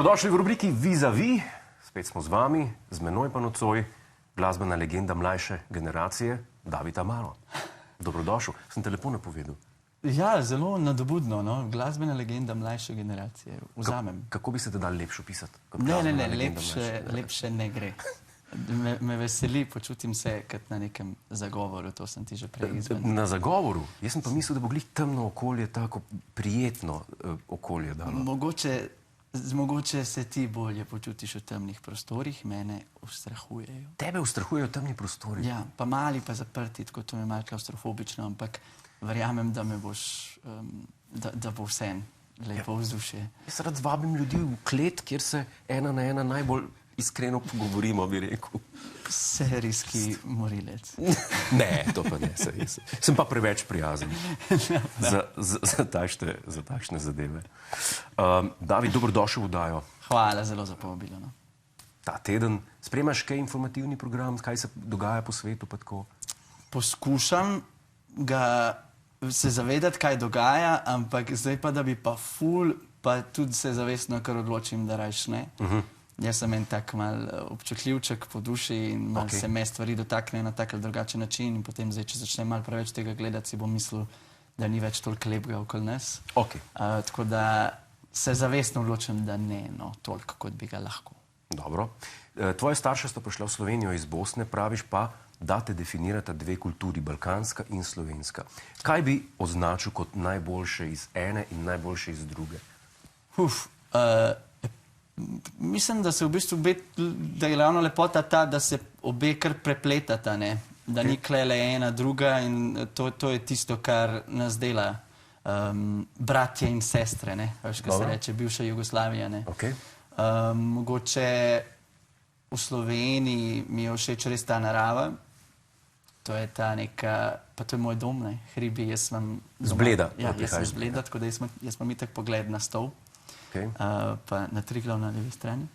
Dobrodošli v rubriki Vis-a-vis. Spet smo z vami, z menoj pa nocoj glasbena legenda mlajše generacije, David Amaro. Dobrodošel. Sem te lepo napovedal. Ja, zelo nadobudno, no? Glasbena legenda mlajše generacije. Vzamem. Kako bi se te dal lepše opisati? Ne, lepše ne gre. Me veseli, počutim se kot na nekem zagovoru, to sem ti že prej izvedel. Na zagovoru? Jaz sem pa mislil, da bo glih temno okolje, tako prijetno okolje dalo. Mogoče se ti bolje počutiš v temnih prostorih, mene ustrahujejo. Tebe ustrahujejo temni prostori? Ja, pa mali, pa zaprti, tako to mi je malo klaustrofobično, ampak verjamem, da me boš, da bo vsem lepo vzdušje. Jaz rad vabim ljudi v klet, kjer se ena na ena najbolj iskreno pogovorimo, bi rekel. Serijski morilec. Ne, to pa ne. Sem pa preveč prijazen za takšne zadeve. David, dobrodošel v oddajo. Hvala zelo za povabilo. Ta teden spremljaš kaj informativni program, kaj se dogaja po svetu pa tako? Poskušam se zavedati, kaj dogaja, ampak zdaj pa, da bi pa ful, pa tudi se zavestno kar odločim, da rajš ne. Jaz sem en tak mal občutljivček po duši in mal se me stvari dotakne na tak ali drugačen način in potem zdaj, če začnem malo preveč tega gledati, si bom mislil, da ni več toliko lepega okoli nas. Tako da se zavestno odločim, da ne, no, toliko, kot bi ga lahko. Dobro. Tvoje starše sta prišla v Slovenijo iz Bosne, praviš pa, da te definirata dve kulturi, balkanska in slovenska. Kaj bi označil kot najboljše iz ene in najboljše iz druge? Mislim, da se v bistvu da je glavno lepota ta, da se obe kar prepletata, ne? Da ni klele ena druga in to je tisto, kar nas dela bratje in sestre, ne? Veš, kaj se reče, bivša Jugoslavija, ne? Mogoče v Sloveniji mi je všeč res ta narava, to je ta neka, pa to je moj dom, ne? Hribi, jaz imam... Z Bleda. Ja, jaz sem z Bleda, tako da jaz imam itak pogled na stol. Pa na Triglav na levi strani.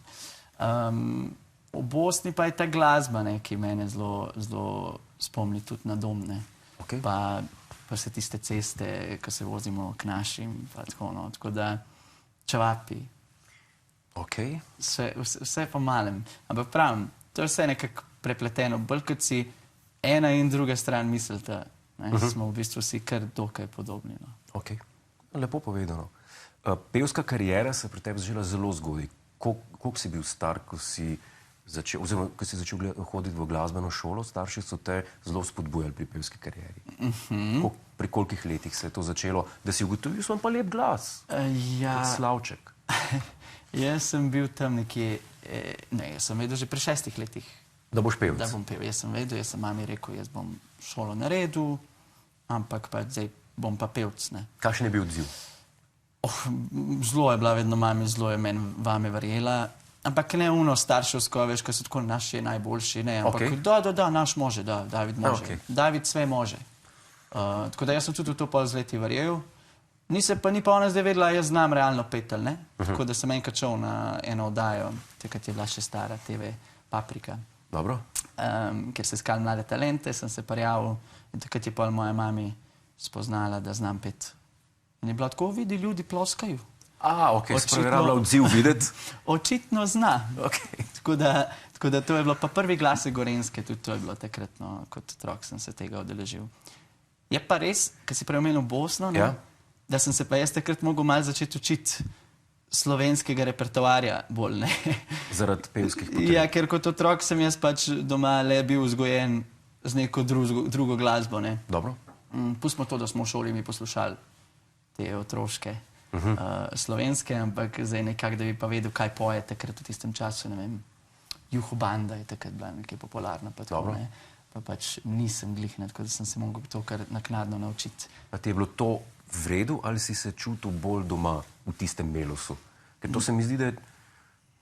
V Bosni pa je ta glasba, ki mene zelo spomni tudi na dom, ne. Pa se tiste ceste, ko se vozimo k našim, pa tako, no. Tako da čevapi. Vse po malem. Ampak pravim, to je vse nekako prepleteno. Bolj kot si ena in druga stran mislita, smo v bistvu vsi kar dokaj podobni, no. Lepo povedano. Pevska kariera se pri tebi začela zelo zgodaj. Koliko si bil star, ko si začel hoditi v glasbeno šolo? Starši so te zelo spodbujali pri pevski karieri. Pri kolikih letih se je to začelo, da si ugotovil, sem pa lep glas? Slavček. Jaz sem bil tam nekje, ne, jaz sem vedel že pri 6 letih. Da boš pevec? Da bom pevec. Jaz sem vedel, jaz sem mami rekel, jaz bom šolo naredil, ampak pa zdaj bom pa pevc, ne. Kakšen je bil odziv? Zelo je bila vedno mami, zelo je meni vame verjela, ampak ne uno starševsko, veš, ko so tako naš je najboljši, ne, ampak da, naš može, da, David može, David sve može. Tako da jaz sem tudi v to pol z leti verjel, ni pa ona zdaj vedela, jaz znam realno petelj, ne, tako da sem enkrat šel na eno oddajo, takrat je bila še stara TV Paprika, kjer se iskali mlade talente, sem se prijavil in takrat je pol moja mami spoznala, da znam pet. In je bila tako, vidi, ljudi ploskajo. Si pravila odziv videti? Očitno zna. Tako da to je bilo, pa prvi glase Gorenjske, tudi to je bilo takrat, no, kot otrok sem se tega udeležil. Je pa res, ko si prej omenil Bosno, da sem se pa jaz takrat mogel malo začeti učiti slovenskega repertoarja bolj, ne. Zaradi pevskih potreb? Ja, ker kot otrok sem jaz pač doma le bil vzgojen z neko drugo glasbo, ne. Dobro. Pustimo to, da smo v šoli mi poslušali te otroške slovenske, ampak zdaj nekako, da bi pa vedel, kaj poje takrat v tistem času, ne vem, Juho Banda je takrat bila nekaj popularna, pa tako, ne, pa pač nisem glih, ne, tako da sem se mogel to kar naknadno naučiti. Pa ti je bilo to v redu, ali si se čutil bolj doma v tistem melosu? Ker to se mi zdi,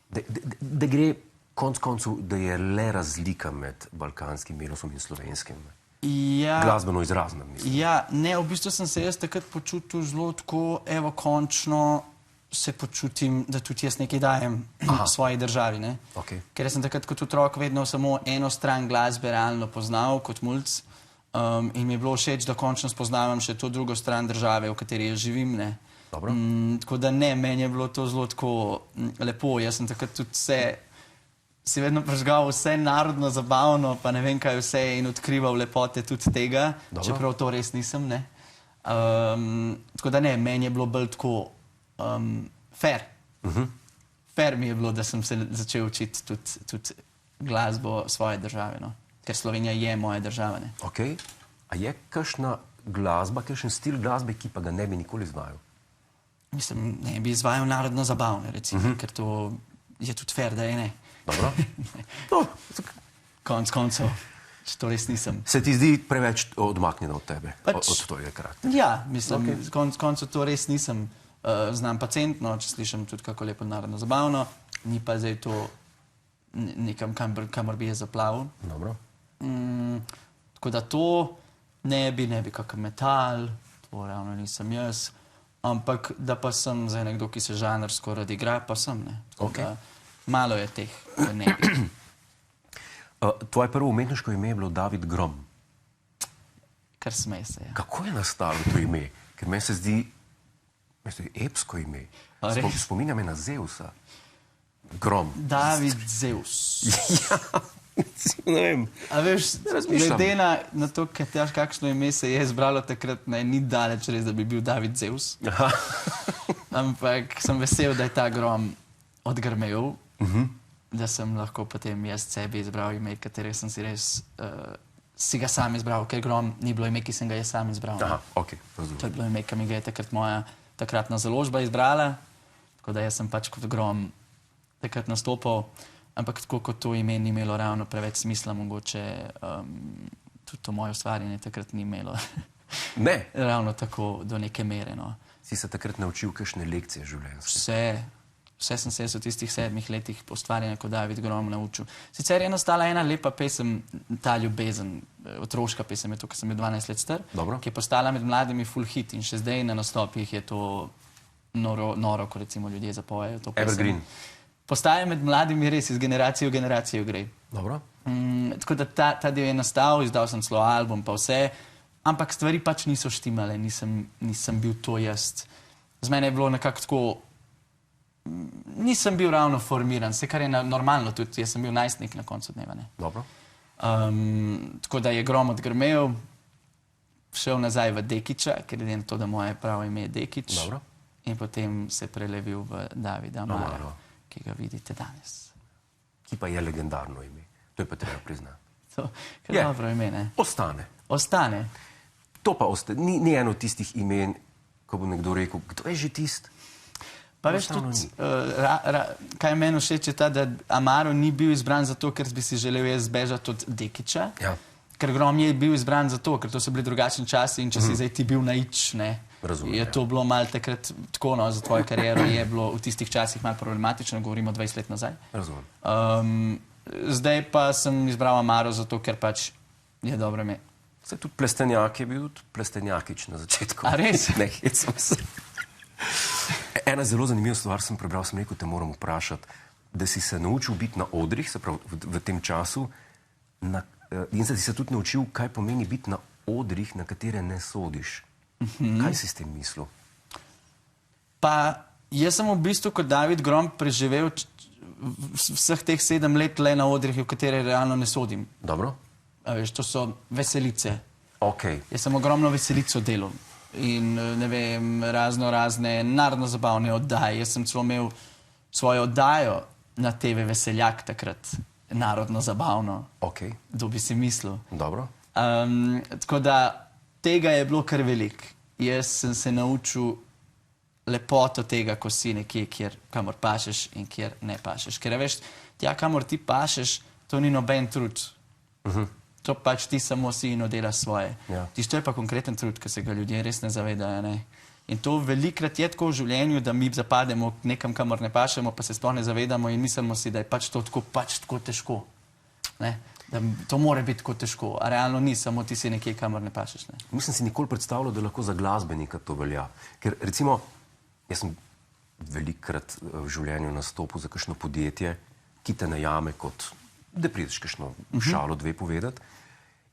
da gre konec koncev, da je le razlika med balkanskim melosom in slovenskim. Glasbeno izraznem, mislim. Ja, ne, v bistvu sem se jaz takrat počutil zelo tako, evo, končno se počutim, da tudi jaz nekaj dajem v svoji državi, ne. Ker sem takrat kot otrok vedno samo eno stran glasbe realno poznal, kot mulc, in mi je bilo všeč, da končno spoznavam še to drugo stran države, v kateri jaz živim, ne. Tako da ne, meni je bilo to zelo tako lepo. Jaz sem takrat tudi si vedno prižgal vse narodno zabavno, pa ne vem kaj vse in odkrival lepote tudi tega, čeprav to res nisem, ne. Tako da ne, meni je bilo bolj tako fair. Fair mi je bilo, da sem se začel učiti tudi glasbo svoje države, no. Ker Slovenija je moja država, ne. Ok. A je kakšna glasba, kakšen stil glasbe, ki pa ga ne bi nikoli izvajal? Mislim, ne bi izvajal narodno zabavne, recimo, ker to je tudi fair, da je ne. Dobro. Konec koncev, če to res nisem. Se ti zdi preveč odmaknjeno od tebe, od tvojega karakterja? Ja, mislim, konec koncev to res nisem. Znam pacientno, če slišim tudi kako lepo narodno zabavno, ni pa zdaj to nekam, kamor bi je zaplavil. Dobro. Tako da to ne bi kakor metal, to ravno nisem jaz, ampak da pa sem zdaj nekdo, ki se žanrsko rad igra, pa sem, ne. Malo je teh, da ne bi. Tvoje prvo umetniško ime je bilo David Grom. Kar smej se, ja. Kako je nastalo to ime? Ker meni se zdi epsko ime. Spominja me na Zeusa. Grom. David Zeus. Ja, ne vem. A veš, glede na to, kakšno ime se je izbralo takrat, ni daleč res, da bi bil David Zeus. Ampak sem vesel, da je ta Grom odgrmel, da sem lahko potem jaz sebi izbral ime, katere sem si ga sam izbral, ker Grom ni bilo ime, ki sem ga jaz sam izbral. Aha, ok, razumem. To je bilo ime, ki mi ga je takrat moja takratna založba izbrala, tako da jaz sem pač kot Grom takrat nastopal, ampak tako kot to ime ni imelo ravno preveč smisla, mogoče tudi to moje ustvarjanje takrat ni imelo. Ne? Ravno tako do neke mere, no. Si se takrat naučil kakšne lekcije življenjske? Vse sem se v tistih 7 letih ustvarjanja kot David Grom naučil. Sicer je nastala ena lepa pesem, Ta ljubezen, otroška pesem je to, ker sem bil 12 let star, ki je postala med mladimi full hit in še zdaj na nastopih je to noro, ko recimo ljudje zapojejo to pesem. Evergreen. Postaja med mladimi res iz generacije v generacijo gre. Dobro. Tako da ta del je nastal, izdal sem celo album pa vse, ampak stvari pač niso štimale, nisem bil to jaz. Z mene je bilo nekako tako, nisem bil ravno formiran, vse kar je normalno tudi, jaz sem bil najstnik na koncu dneva, ne. Dobro. Tako da je Grom odgrmel, šel nazaj v Dekiča, ker je to, da moje pravo ime je Dekič. Dobro. In potem se prelevil v Davida Amaro, ki ga vidite danes. Ki pa je legendarno ime, to je pa treba priznati. To je dobro ime, ne? Ostane. Ostane. To pa ostane, ni eno tistih imen, ko bo nekdo rekel, kdo je že tist? Pa veš tudi, kaj meni všeč je ta, da Amaro ni bil izbran zato, ker bi si želel jaz zbežati od Dekiča, ker Grom je bil izbran zato, ker to so bili drugačni časi in če si zdaj ti bil na ič, ne, je to bilo malo takrat tako, no, za tvojo kariero je bilo v tistih časih malo problematično, govorimo 20 let nazaj. Razumem. Zdaj pa sem izbral Amaro zato, ker pač je dobro ime. Saj tudi Plestenjak je bil tudi Plestenjakič na začetku. A res? Ne, hecam se. Ena zelo zanimiva stvar sem prebral, sem rekel, te moram vprašati, da si se naučil biti na odrih, se pravi v tem času, in da si se tudi naučil, kaj pomeni biti na odrih, na katere ne sodiš. Kaj si s tem mislil? Pa jaz sem v bistvu kot David Grom preživel vseh teh 7 let le na odrih, v katere realno ne sodim. Dobro. A veš, to so veselice. Ok. Jaz sem ogromno veselico delal. In ne vem, razne narodno-zabavne oddaje. Jaz sem celo imel svojo oddajo na TV Veseljak takrat. Narodno-zabavno. Ok. Kdo bi si mislil. Dobro. Tako da tega je bilo kar veliko. Jaz sem se naučil lepoto tega, ko si nekje, kamor pašeš in kjer ne pašeš. Ker veš, tja, kamor ti pašeš, to ni noben trud. To pač ti samo si in oddelaš svoje. Tisto je pa konkreten trud, ki se ga ljudje res ne zavedajo, ne. In to velikrat je tako v življenju, da mi zapademo nekam, kamor ne pašemo, pa se sploh ne zavedamo in mislimo si, da je pač to tako težko. Ne. Da to more biti tako težko, a realno ni, samo ti si nekje, kamor ne pašeš, ne. Nisem si nikoli predstavljal, da lahko za glasbenika to velja. Ker recimo, jaz sem velikokrat v življenju nastopil za kakšno podjetje, ki te najame kot, da prideš kakšno šalo 2 povedati.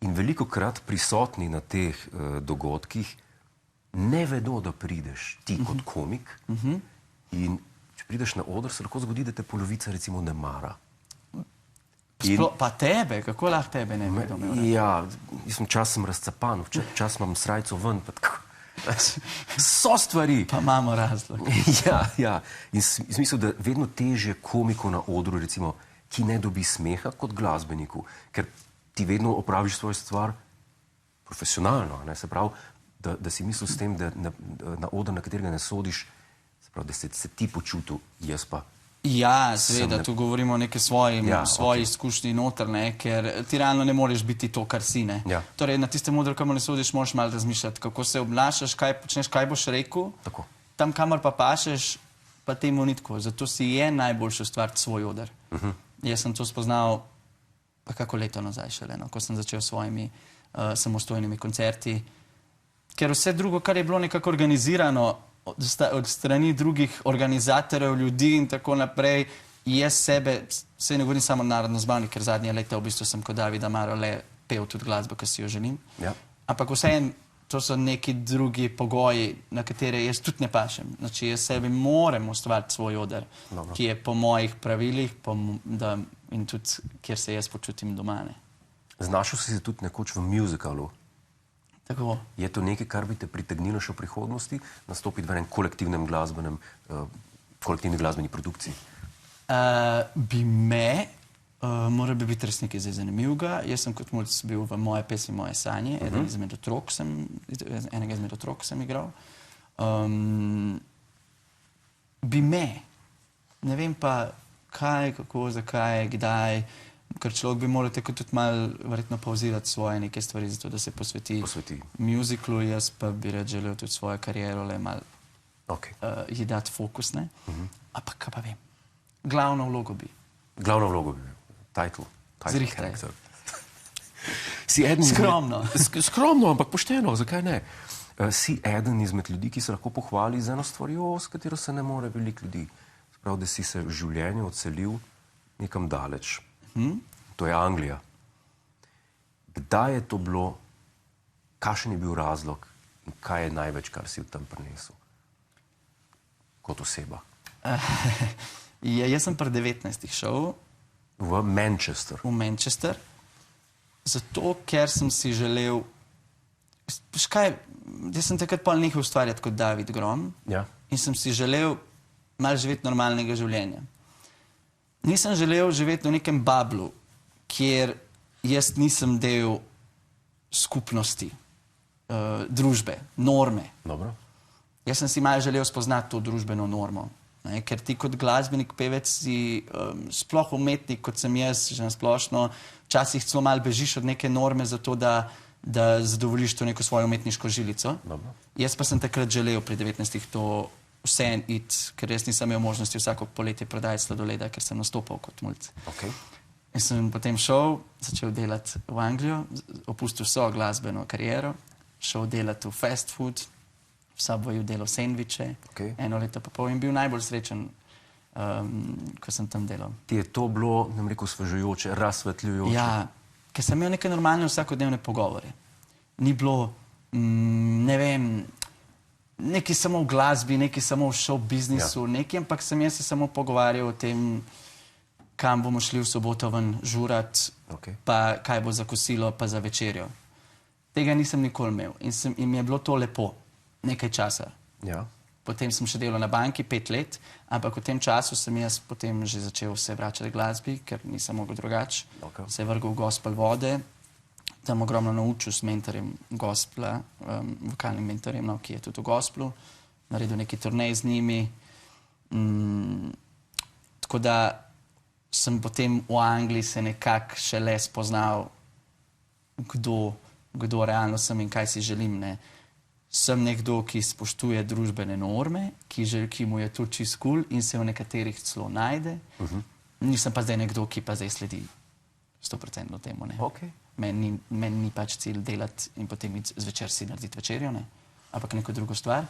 In velikokrat prisotni na teh dogodkih ne vedo, da prideš ti kot komik in če prideš na oder, se lahko zgodi, da te polovica recimo ne mara. Pa tebe, kako lahko tebe ne vedo? Ja, čas sem razcapan, čas imam srajco ven, pa tako. So stvari. Pa imamo razlog. Ja. In smisel, da vedno težje komiku na odru, recimo, ki ne dobi smeha kot glasbeniku, ker ti vedno opraviš svojo stvar profesionalno, ne? Se pravi, da si mislil s tem, da na odr, na katerega ne sodiš, se pravi, da se ti počutil, jaz pa. Ja, seveda, tu govorimo o neki svoji izkušnji noter, ne, ker ti realno ne moreš biti to, kar si, ne. Ja. Torej, na tistem odru, kamor ne sodiš, moraš malo razmišljati, kako se obnašaš, kaj počneš, kaj boš rekel. Tako. Tam, kamor pa pašeš, pa temu ni tako. Zato si je najboljše ustvariti svoj oder. Jaz sem to spoznal pa kako leto nazaj šele, no, ko sem začel s svojimi samostojnimi koncerti. Ker vse drugo, kar je bilo nekako organizirano od strani drugih organizatorjev, ljudi in tako naprej, jaz sebe, se ne govorim samo narodno zabavni, ker zadnje leta v bistvu sem kot David Amaro le pel tudi glasbo, ki si jo želim. Ja. Ampak vseeno, to so neki drugi pogoji, na katere jaz tudi ne pašem. Znači, jaz sebi moram ustvariti svoj oder, ki je po mojih pravilih in tudi, kjer se jaz počutim doma. Znašel si se tudi nekoč v musicalu. Tako. Je to nekaj, kar bi te pritegnilo še v prihodnosti, nastopiti v enem kolektivni glasbeni produkciji? Bi me, mora bi biti res nekaj zanimivega. Jaz sem kot mulc bil v moje pesmi, moje sanje, enega izmed otrok sem igral. Bi me, ne vem pa kaj, kako, zakaj, kdaj, ker človek bi moral tako tudi malo verjetno pauzirati svoje neke stvari, zato da se posveti musiclu, jaz pa bi rad želel tudi svojo kariero le malo ji dati fokus, ne? Ampak kaj pa vem, glavno vlogo bi. Glavno vlogo bi bil, title character. Skromno. Skromno, ampak pošteno, zakaj ne? Si eden izmed ljudi, ki se lahko pohvali z eno stvarjo, s katero se ne more veliko ljudi. Sprav, da si se v življenju odselil nekam daleč. To je Anglija. Kdaj je to bilo, kakšen je bil razlog in kaj je največ, kar si v tam prinesel kot oseba? Jaz sem pri 19 šel v Manchester. V Manchester, zato ker sem si želel, jaz sem takrat pol nehal ustvarjati kot David Grom in sem si želel malo živeti normalnega življenja. Nisem želel živeti v nekem bablu, kjer jaz nisem del skupnosti, družbe, norme. Dobro. Jaz sem si malo želel spoznati to družbeno normo. Ne? Ker ti kot glasbenik, pevec si sploh umetnik, kot sem jaz, že nasplošno, včasih celo malo bežiš od neke norme zato, da zadovoljiš to neko svojo umetniško žilico. Dobro. Jaz pa sem takrat želel pri 19 to vseeno iti, ker jaz nisem imel možnosti vsako poletje prodajati sladoleda, ker sem nastopal kot mulc. In sem potem šel, začel delati v Anglijo, opustil vso glasbeno kariero, šel delati v fast food, v Subwayu delal sendviče, eno leto pa pol in bil najbolj srečen, ko sem tam delal. Ti je to bilo, ne bom rekel, osvežujoče, razsvetljujoče? Ja, ker sem imel neke normalne vsakodnevne pogovore. Ni bilo, ne vem, nekaj samo v glasbi, nekaj samo v show biznisu, nekaj, ampak sem jaz se samo pogovarjal o tem, kam bomo šli v soboto ven žurat, pa kaj bo za kosilo, pa za večerjo. Tega nisem nikoli imel in mi je bilo to lepo, nekaj časa. Potem sem še delal na banki 5 let, ampak v tem času sem jaz potem že začel se vračati glasbi, ker nisem mogel drugače. Se je vrgel v gospel vode, tam ogromno naučil s mentorjem gospla, vokalnim mentorjem, ki je tudi v gosplu, naredil neki turnej z njimi. Tako da sem potem v Angliji se nekako šele spoznal, kdo realno sem in kaj si želim. Sem nekdo, ki spoštuje družbene norme, ki mu je to čist kul in se v nekaterih celo najde. Nisem pa zdaj nekdo, ki pa zdaj sledi 100% temu. Meni ni pač cilj delati in potem zvečer si narediti večerjo, ampak neko drugo stvar.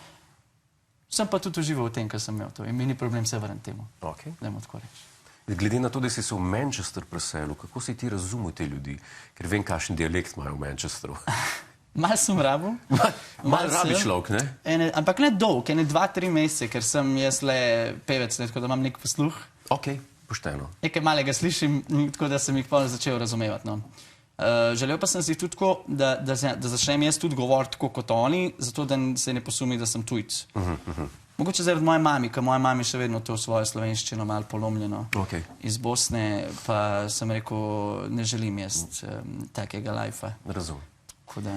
Sem pa tudi užival v tem, kar sem imel to in mi ni problem se vrniti temu. Dajmo tako reči. Glede na to, da si se v Manchester preselil, kako si ti razumel te ljudi? Ker vem, kakšen dialekt imajo v Manchesteru. Mal sem rabil. Mal rabi človek, ne? Ampak ne dolg, 2-3 mesece, ker sem jaz le pevec, ne, tako da imam nek posluh. Ok, pošteno. Nekaj malega slišim, tako da sem jih pa začel razumevati. No. Želel pa sem si tudi tako, da začnem jaz tudi govoriti tako kot oni, zato da se ne posumi, da sem tujc. Mogoče zaradi moje mami, ker moja mami še vedno to svojo slovenščino malo polomljeno. Iz Bosne pa sem rekel, ne želim jaz takega lajfa. Razumem. Tako da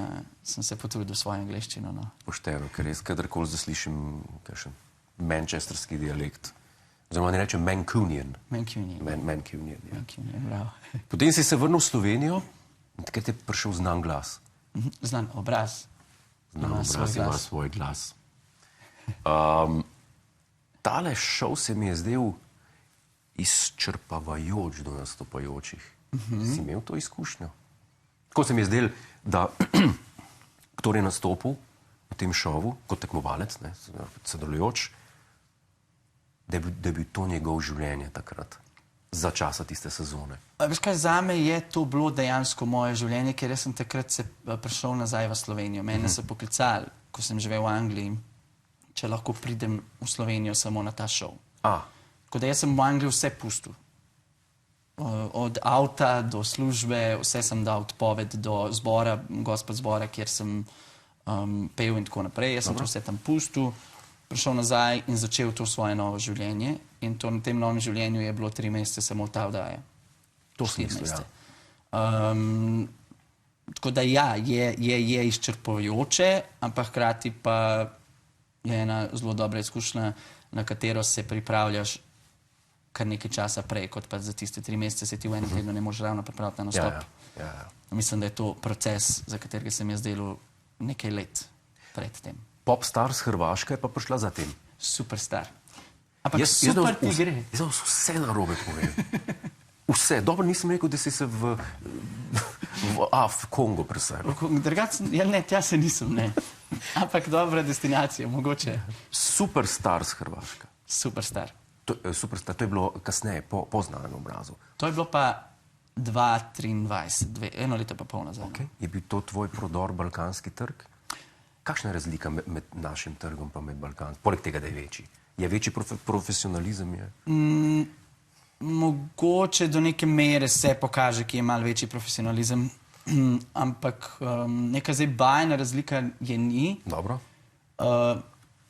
sem se potrudil svojo angleščino. No. Pošteno, ker res kadarkoli zaslišim kakšen manchesterski dialekt. Oziroma ne rečem Mancunian. Mancunian, ja. Bravo. Potem si se vrnil v Slovenijo in takrat je prišel znan glas. Znan obraz. Znan obraz ima svoj glas. Tale šov se mi je zdel izčrpavajoč do nastopajočih. Si imel to izkušnjo? Tako se mi je zdel, da kdo je nastopil v tem šovu kot tekmovalec, sodelujoč, da je bil to njegov življenje takrat, za časa tiste sezone. Veš kaj, zame je to bilo dejansko moje življenje, ker jaz sem takrat se prišel nazaj v Slovenijo. Mene so poklicali, ko sem živel v Angliji, če lahko pridem v Slovenijo samo na ta šov. Tako da jaz sem v Angliji vse pustil. Od avta do službe, vse sem dal odpoved do zbora, gospod zbora, kjer sem pel in tako naprej. Jaz sem to vse tam pustil, prišel nazaj in začel to svoje novo življenje. In to na tem novem življenju je bilo 3 mesece samo ta oddaja. To smislu, ja. Tako da ja, je izčrpavajoče, ampak hkrati pa je ena zelo dobra izkušnja, na katero se pripravljaš kar nekaj časa prej, kot pa za tiste 3 mesece se ti v enem tednu ne možeš ravno pripraviti na nastop. Mislim, da je to proces, za katerega sem jaz delal nekaj let pred tem. Popstar z Hrvaške je pa prišla za tem. Superstar. Ampak super ti gre. Jaz vse narobe povem. Vse. Dobro, nisem rekel, da si se v Kongo preselil. Ja, ne, tja se nisem, ne. Ampak dobra destinacija, mogoče. Superstar z Hrvaške. Superstar. Superstar, to je bilo kasneje, po znanem obrazu. To je bilo pa 2023, 1 leto pa pol nazaj. Je bil to tvoj prodor balkanski trg? Kakšna je razlika med našim trgom pa med balkanskim? Poleg tega, da je večji. Je večji profesionalizem? Mogoče do neke mere se pokaže, ki je malo večji profesionalizem, ampak neka zdaj bajna razlika je ni. Dobro.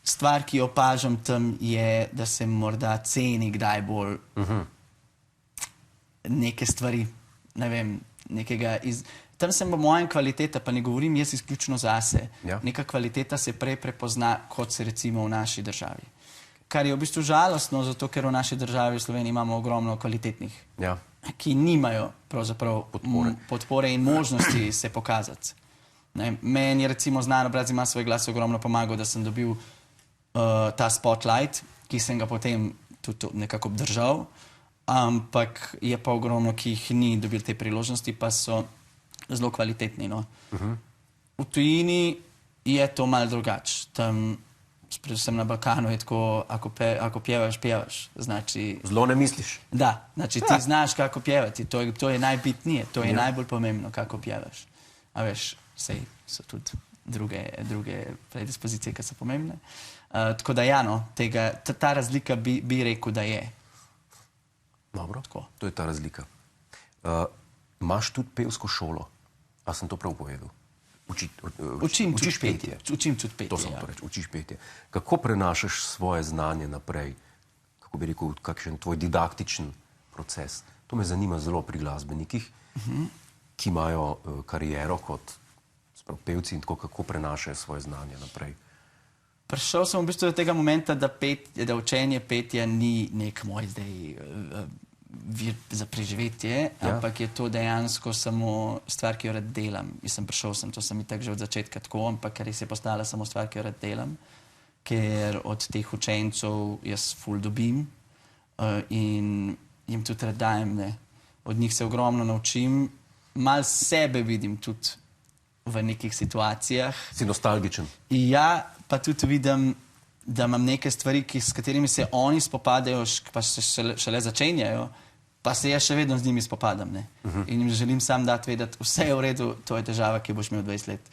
Stvar, ki jo opažam tam, je, da se morda ceni kdaj bolj neke stvari, ne vem, nekega Tam sem po mojem kvaliteta, pa ne govorim jaz izključno zase. Neka kvaliteta se prej prepozna, kot se recimo v naši državi. Kar je v bistvu žalostno, zato ker v naši državi v Sloveniji imamo ogromno kvalitetnih, ki nimajo pravzaprav podpore in možnosti se pokazati. Meni je recimo znan obraz ima svoj glas ogromno pomagal, da sem dobil ta spotlight, ki sem ga potem tudi nekako obdržal, ampak je pa ogromno, ki jih ni dobil te priložnosti, pa so zelo kvalitetni. V tujini je to malo drugače. Tam, predvsem na Balkanu, je tako, ako pjevaš, pjevaš. Zelo ne misliš. Da, znači ti znaš, kako pjevati. To je najbitnije, to je najbolj pomembno, kako pjevaš. A veš, sej so tudi druge predispozicije, ki so pomembne. Tako da ja, no, ta razlika bi rekel, da je. Dobro, to je ta razlika. Imaš tudi pevsko šolo. A sem to prav povedal? Učiš petje. Učim tudi petje, to sem to reči, učiš petje. Kako prenašaš svoje znanje naprej? Kako bi rekel, kakšen tvoj didaktičen proces? To me zanima zelo pri glasbenikih, ki imajo kariero kot pevci in tako, kako prenašajo svoje znanje naprej. Prišel sem v bistvu do tega momenta, da učenje petja ni nek moj zdaj vir za preživetje, ampak je to dejansko samo stvar, ki jo rad delam. Prišel sem, to sem itak že od začetka tako, ampak res je postala samo stvar, ki jo rad delam, ker od teh učencev jaz ful dobim in jim tudi rad dajem, ne. Od njih se ogromno naučim, malo sebe vidim tudi v nekih situacijah. Si nostalgičen? Ja, pa tudi vidim, da imam neke stvari, s katerimi se oni spopadajo, pa se šele začenjajo, Pa se jaz še vedno z njimi spopadam, ne. In jim želim sam dati vedeti, vse je v redu, to je težava, ki boš imel 20 let.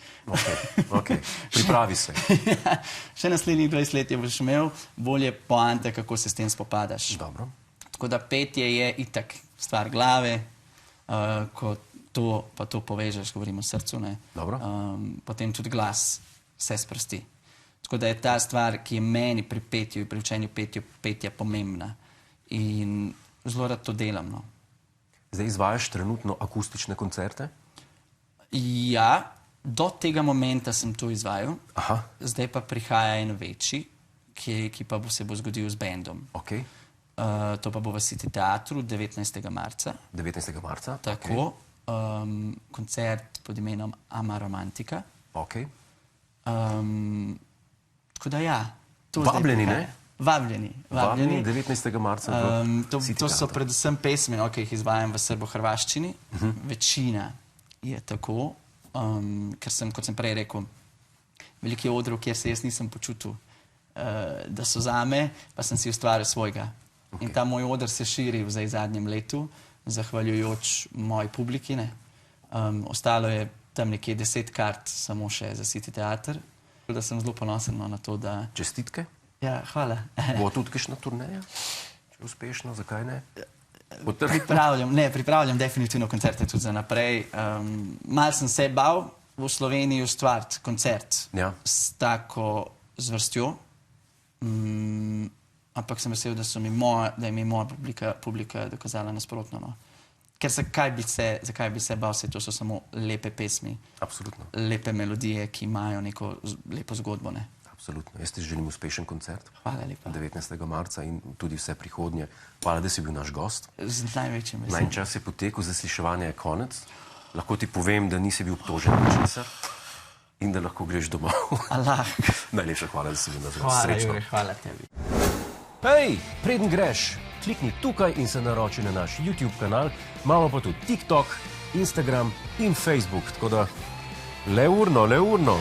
Ok, pripravi se. Ja, še naslednjih 20 let je boš imel bolje poante, kako se s tem spopadaš. Dobro. Tako da petje je itak stvar glave, ko pa to povežeš, govorimo o srcu, ne. Dobro. Potem tudi glas se sprosti. Tako da je ta stvar, ki je meni pri petju, pri učenju petja pomembna. In zelo rad to delam, no. Zdaj izvajaš trenutno akustične koncerte? Ja, do tega momenta sem to izvajal. Aha. Zdaj pa prihaja en večji, ki pa se bo zgodil z bendom. Ok. To pa bo v City Teatru 19. marca. 19. marca? Tako. Koncert pod imenom Ama Romantika. Ok. Tako da ja. Vabljeni, ne? Vabljeni. 19. marca v City To so Teatru. predvsem pesmi, no, ki jih izvajam v srbo-hrvaščini. Večina je tako, ker sem, kot sem prej rekel, veliki odrov, kjer se jaz nisem počutil, da so zame, pa sem si ustvaril svojega. In ta moj odr se širi v zadnjem letu, zahvaljujoč moji publiki, ne. Ostalo je tam nekje 10 kart samo še za City Teater. Tako da sem zelo ponosen na to, da... Čestitke? Ja, hvala. Bo tudi kakšna turneja? Če uspešno, zakaj ne? Pripravljam definitivno koncerte tudi za naprej. Malo sem se bal v Sloveniji ustvariti koncert s tako zvrstjo, ampak sem vesel, da je mi moja publika dokazala nasprotno, no. Ker zakaj bi se bal, to so samo lepe pesmi. Absolutno. Lepe melodije, ki imajo neko lepo zgodbo, ne. Absolutno. Jaz ti želim uspešen koncert. Hvala lepa. 19. marca in tudi vse prihodnje. Hvala, da si bil naš gost. Z največjim veseljem. Najin čas je potekel, zasliševanje je konec. Lahko ti povem, da nisi bil obtožen ničesar in da lahko greš domov. Allah. Najlepša hvala, da si bil naš gost. Hvala, Srečno. Jure, hvala tebi. Hej, preden greš, klikni tukaj in se naroči na naš YouTube kanal. Imamo pa tudi TikTok, Instagram in Facebook, tako da le urno.